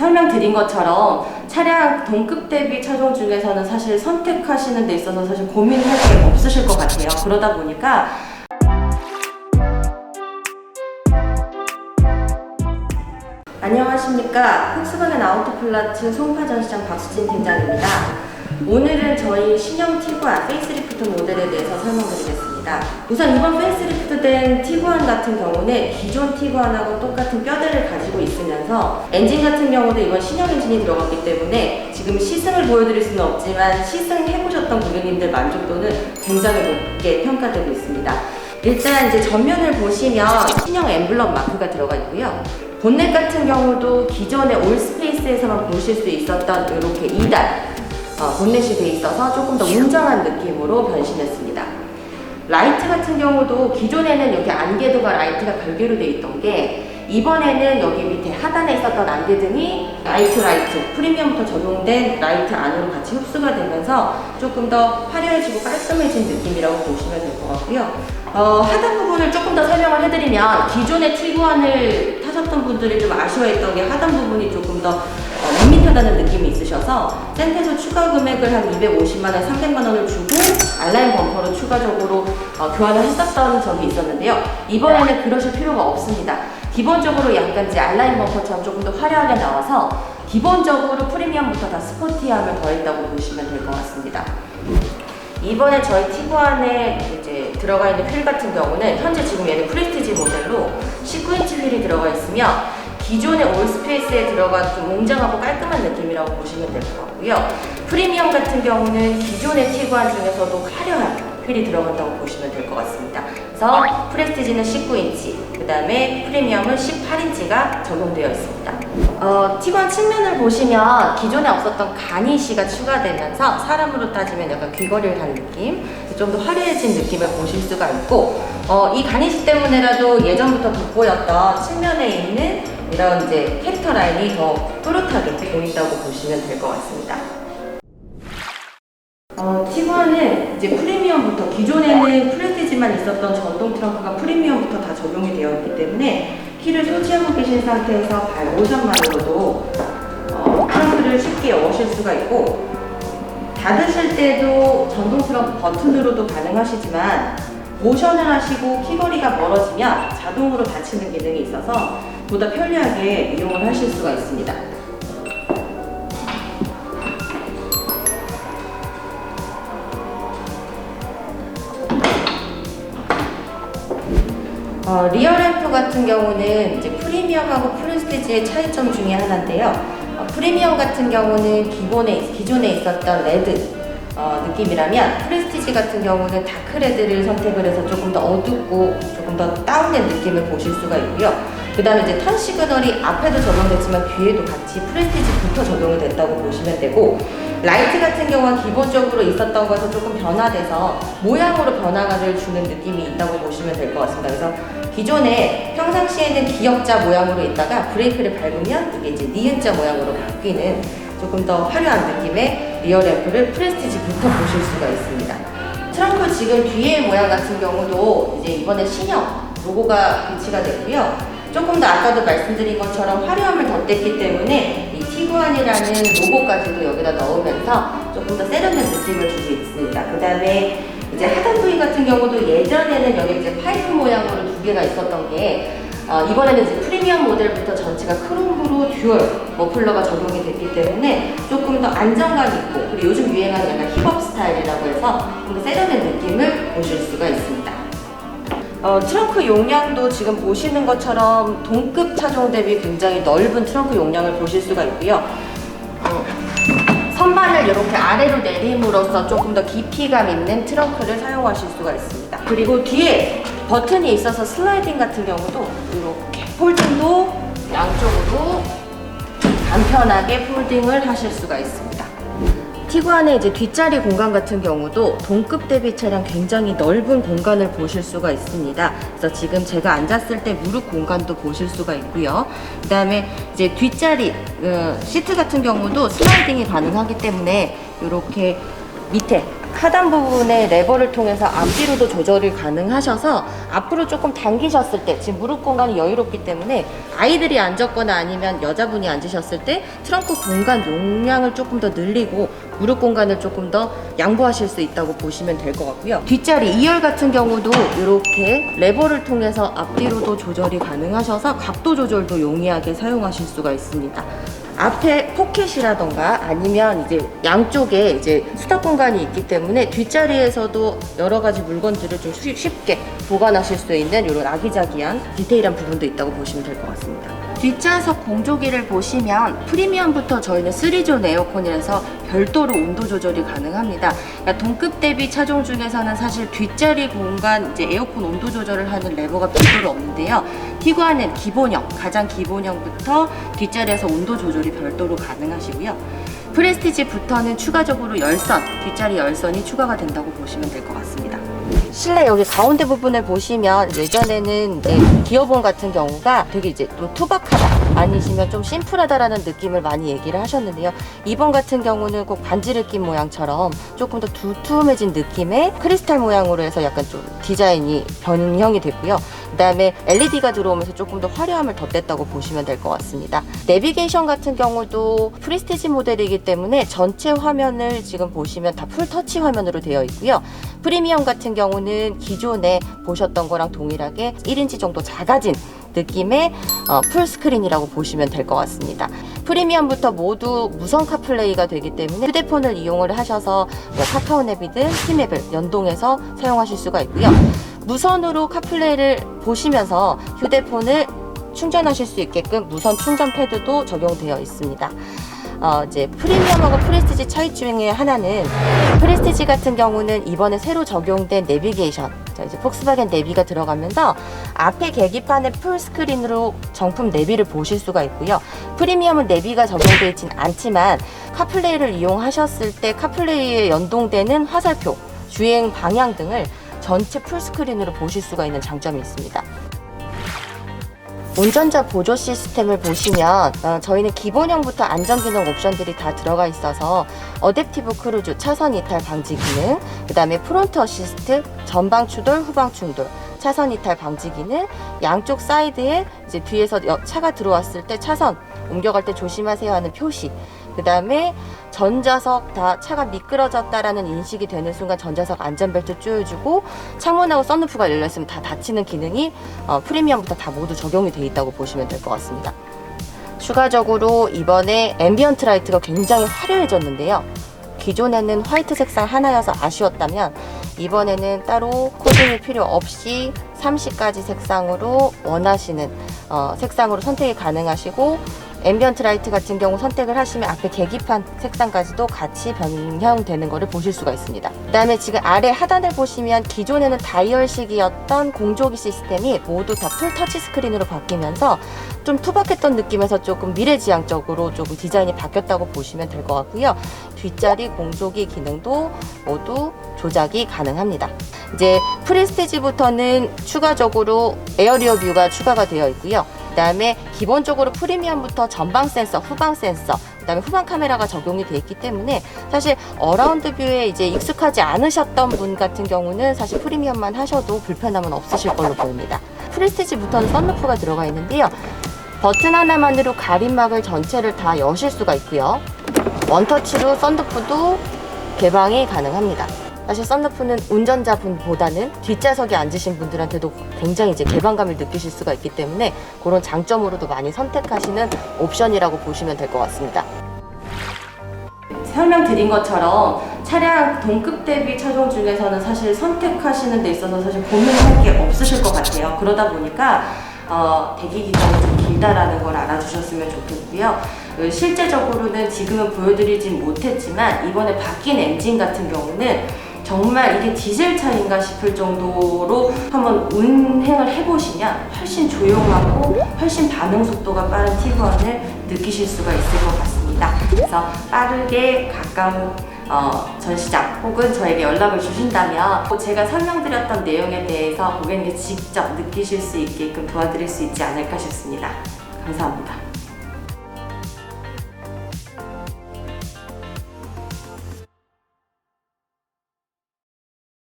설명드린 것처럼 차량 동급 대비 차종 중에서는 사실 선택하시는 데 있어서 사실 고민할 게 없으실 것 같아요. 그러다 보니까 안녕하십니까. 폭스바겐 아우토플라츠 송파전시장 박수진 팀장입니다. 오늘은 저희 신형 티구안 페이스리프트 모델에 대해서 설명드리겠습니다. 우선 이번 페이스리프트된 티구안 같은 경우는 기존 티구안하고 똑같은 뼈대를 가지고 있으면서 엔진 같은 경우도 이번 신형 엔진이 들어갔기 때문에 지금 시승을 보여드릴 수는 없지만 시승해보셨던 고객님들 만족도는 굉장히 높게 평가되고 있습니다. 일단 이제 전면을 보시면 신형 엠블럼 마크가 들어가 있고요. 본넷 같은 경우도 기존의 올스페이스에서만 보실 수 있었던 이렇게 2단 본넷이 돼 있어서 조금 더 웅장한 느낌으로 변신했습니다. 라이트 같은 경우도 기존에는 여기 안개등과 라이트가 별개로 돼 있던 게 이번에는 여기 밑에 하단에 있었던 안개등이 라이트 프리미엄부터 적용된 라이트 안으로 같이 흡수가 되면서 조금 더 화려해지고 깔끔해진 느낌이라고 보시면 될 것 같고요. 하단 부분을 조금 더 설명을 해드리면 기존의 티구안을 타셨던 분들이 좀 아쉬워했던 게 하단 부분이 조금 더 밋밋하다는 느낌이 있으셔서 센터에서 추가 금액을 한 250만원, 300만원을 주고 알라인 범퍼로 추가적으로 교환을 했었던 적이 있었는데요. 이번에는 그러실 필요가 없습니다. 기본적으로 약간 이제 알라인 범퍼처럼 조금 더 화려하게 나와서 기본적으로 프리미엄부터 다 스포티함을 더했다고 보시면 될 것 같습니다. 이번에 저희 티구안에 이제 들어가 있는 휠 같은 경우는 현재 지금 얘는 프레스티지 모델로 19인치 휠이 들어가 있으며 기존의 올스페이스에 들어간 좀 웅장하고 깔끔한 느낌이라고 보시면 될 것 같고요. 프리미엄 같은 경우는 기존의 티구안 중에서도 화려한 휠이 들어간다고 보시면 될 것 같습니다. 그래서 프레스티지는 19인치, 그 다음에 프리미엄은 18인치가 적용되어 있습니다. 티구안 측면을 보시면 기존에 없었던 가니쉬가 추가되면서 사람으로 따지면 약간 귀걸이를 단 느낌, 좀 더 화려해진 느낌을 보실 수가 있고 이 가니쉬 때문에라도 예전부터 돋보였던 측면에 있는 이런 이제 캐릭터 라인이 더 또렷하게 보인다고 보시면 될 것 같습니다. 티구안은 이제 프리미엄부터 기존에는 프레스티지만 있었던 전동 트렁크가 프리미엄부터 다 적용이 되어 있기 때문에 키를 소지하고 계신 상태에서 발 모션만으로도 트렁크를 쉽게 여실 수가 있고 닫으실 때도 전동 트렁크 버튼으로도 가능하시지만 모션을 하시고 키거리가 멀어지면 자동으로 닫히는 기능이 있어서 보다 편리하게 이용을 하실 수가 있습니다. 리어 램프 같은 경우는 이제 프리미엄하고 프레스티지의 차이점 중에 하나인데요. 프리미엄 같은 경우는 기존에 있었던 레드 느낌이라면 프레스티지 같은 경우는 다크레드를 선택을 해서 조금 더 어둡고 조금 더 다운된 느낌을 보실 수가 있고요. 그 다음에 이제 턴 시그널이 앞에도 적용됐지만 뒤에도 같이 프레스티지부터 적용이 됐다고 보시면 되고 라이트 같은 경우는 기본적으로 있었던 것에서 조금 변화돼서 모양으로 변화를 주는 느낌이 있다고 보시면 될 것 같습니다. 그래서 기존에 평상시에는 기역자 모양으로 있다가 브레이크를 밟으면 이게 이제 니은자 모양으로 바뀌는 조금 더 화려한 느낌의 리어 램프를 프레스티지부터 보실 수가 있습니다. 트렁크 지금 뒤의 모양 같은 경우도 이제 이번에 신형 로고가 배치가 됐고요. 조금 더 아까도 말씀드린 것처럼 화려함을 덧댔기 때문에 이 티구안이라는 로고까지도 여기다 넣으면서 조금 더 세련된 느낌을 주고 있습니다. 그 다음에 이제 하단 부위 같은 경우도 예전에는 여기 이제 파이프 모양으로 두 개가 있었던 게 이번에는 이제 프리미엄 모델부터 전체가 크롬으로 듀얼 머플러가 적용이 됐기 때문에 조금 더 안정감 있고 그리고 요즘 유행하는 약간 힙업 스타일이라고 해서 좀 더 세련된 느낌을 보실 수가 있습니다. 트렁크 용량도 지금 보시는 것처럼 동급 차종 대비 굉장히 넓은 트렁크 용량을 보실 수가 있고요. 선반을 이렇게 아래로 내림으로써 조금 더 깊이감 있는 트렁크를 사용하실 수가 있습니다. 그리고 뒤에 버튼이 있어서 슬라이딩 같은 경우도 이렇게 폴딩도 양쪽으로 간편하게 폴딩을 하실 수가 있습니다. 티구안의 이제 뒷자리 공간 같은 경우도 동급 대비 차량 굉장히 넓은 공간을 보실 수가 있습니다. 그래서 지금 제가 앉았을 때 무릎 공간도 보실 수가 있고요. 그 다음에 이제 뒷자리 시트 같은 경우도 슬라이딩이 가능하기 때문에 이렇게 밑에 하단 부분에 레버를 통해서 앞뒤로도 조절이 가능하셔서 앞으로 조금 당기셨을 때, 지금 무릎 공간이 여유롭기 때문에 아이들이 앉았거나 아니면 여자분이 앉으셨을 때 트렁크 공간 용량을 조금 더 늘리고 무릎 공간을 조금 더 양보하실 수 있다고 보시면 될 것 같고요. 뒷자리 2열 같은 경우도 이렇게 레버를 통해서 앞뒤로도 조절이 가능하셔서 각도 조절도 용이하게 사용하실 수가 있습니다. 앞에 포켓이라던가 아니면 이제 양쪽에 이제 수납 공간이 있기 때문에 뒷자리에서도 여러 가지 물건들을 좀 쉽게 보관하실 수 있는 이런 아기자기한 디테일한 부분도 있다고 보시면 될 것 같습니다. 뒷좌석 공조기를 보시면 프리미엄부터 저희는 3존 에어컨이라서 별도로 온도 조절이 가능합니다. 그러니까 동급 대비 차종 중에서는 사실 뒷자리 공간 이제 에어컨 온도 조절을 하는 레버가 별도로 없는데요. 티구안은 기본형, 가장 기본형부터 뒷자리에서 온도 조절이 별도로 가능하시고요. 프레스티지부터는 추가적으로 열선, 뒷자리 열선이 추가가 된다고 보시면 될 것 같습니다. 실내 여기 가운데 부분을 보시면 예전에는 이제 기어본 같은 경우가 되게 이제 좀 투박하다 아니시면 좀 심플하다라는 느낌을 많이 얘기를 하셨는데요. 이번 같은 경우는 꼭 반지를 낀 모양처럼 조금 더 두툼해진 느낌의 크리스탈 모양으로 해서 약간 좀 디자인이 변형이 됐고요. 그 다음에 LED가 들어오면서 조금 더 화려함을 덧댔다고 보시면 될 것 같습니다. 내비게이션 같은 경우도 프리스티지 모델이기 때문에 전체 화면을 지금 보시면 다 풀터치 화면으로 되어 있고요. 프리미엄 같은 경우는 기존에 보셨던 거랑 동일하게 1인치 정도 작아진 느낌의 풀스크린이라고 보시면 될 것 같습니다. 프리미엄부터 모두 무선 카플레이가 되기 때문에 휴대폰을 이용을 하셔서 카카오냅이든 티맵을 연동해서 사용하실 수가 있고요. 무선으로 카플레이를 보시면서 휴대폰을 충전하실 수 있게끔 무선 충전 패드도 적용되어 있습니다. 이제 프리미엄하고 프레스티지 차이 중에 하나는 프레스티지 같은 경우는 이번에 새로 적용된 내비게이션, 자 이제 폭스바겐 내비가 들어가면서 앞에 계기판에 풀스크린으로 정품 내비를 보실 수가 있고요. 프리미엄은 내비가 적용되어 있진 않지만 카플레이를 이용하셨을 때 카플레이에 연동되는 화살표, 주행 방향 등을 전체 풀스크린으로 보실 수가 있는 장점이 있습니다. 운전자 보조 시스템을 보시면 저희는 기본형부터 안전기능 옵션들이 다 들어가 있어서 어댑티브 크루즈, 차선 이탈 방지 기능, 그 다음에 프론트 어시스트, 전방 추돌, 후방 충돌, 차선 이탈 방지 기능, 양쪽 사이드에 이제 뒤에서 차가 들어왔을 때 차선 옮겨갈 때 조심하세요 하는 표시, 그 다음에 전좌석 다 차가 미끄러졌다라는 인식이 되는 순간 전좌석 안전벨트 조여주고 창문하고 썬루프가 열려있으면 다 닫히는 기능이 프리미엄부터 다 모두 적용이 되어 있다고 보시면 될 것 같습니다. 추가적으로 이번에 앰비언트 라이트가 굉장히 화려해졌는데요. 기존에는 화이트 색상 하나여서 아쉬웠다면 이번에는 따로 코딩이 필요 없이 30가지 색상으로 원하시는 색상으로 선택이 가능하시고, 앰비언트 라이트 같은 경우 선택을 하시면 앞에 계기판 색상까지도 같이 변형되는 것을 보실 수가 있습니다. 그 다음에 지금 아래 하단을 보시면 기존에는 다이얼식이었던 공조기 시스템이 모두 다 풀 터치 스크린으로 바뀌면서 좀 투박했던 느낌에서 조금 미래지향적으로 조금 디자인이 바뀌었다고 보시면 될 것 같고요. 뒷자리 공조기 기능도 모두 조작이 가능합니다. 이제 프레스티지부터는 추가적으로 에어리어 뷰가 추가가 되어 있고요. 그 다음에 기본적으로 프리미엄부터 전방 센서, 후방 센서, 그 다음에 후방 카메라가 적용이 되어 있기 때문에 사실 어라운드 뷰에 이제 익숙하지 않으셨던 분 같은 경우는 사실 프리미엄만 하셔도 불편함은 없으실 걸로 보입니다. 프레스티지부터는 썬루프가 들어가 있는데요. 버튼 하나만으로 가림막을 전체를 다 여실 수가 있고요. 원터치로 썬루프도 개방이 가능합니다. 사실 썬루프는 운전자분보다는 뒷좌석에 앉으신 분들한테도 굉장히 이제 개방감을 느끼실 수가 있기 때문에 그런 장점으로도 많이 선택하시는 옵션이라고 보시면 될 것 같습니다. 설명드린 것처럼 차량 동급 대비 차종 중에서는 사실 선택하시는 데 있어서 사실 고민할 게 없으실 것 같아요. 그러다 보니까 대기 기간이 좀 길다라는 걸 알아주셨으면 좋겠고요. 실제적으로는 지금은 보여드리진 못했지만 이번에 바뀐 엔진 같은 경우는 정말 이게 디젤 차인가 싶을 정도로 한번 운행을 해보시면 훨씬 조용하고 훨씬 반응 속도가 빠른 티구안을 느끼실 수가 있을 것 같습니다. 그래서 빠르게 가까운 전시장 혹은 저에게 연락을 주신다면 제가 설명드렸던 내용에 대해서 고객님께 직접 느끼실 수 있게끔 도와드릴 수 있지 않을까 싶습니다. 감사합니다.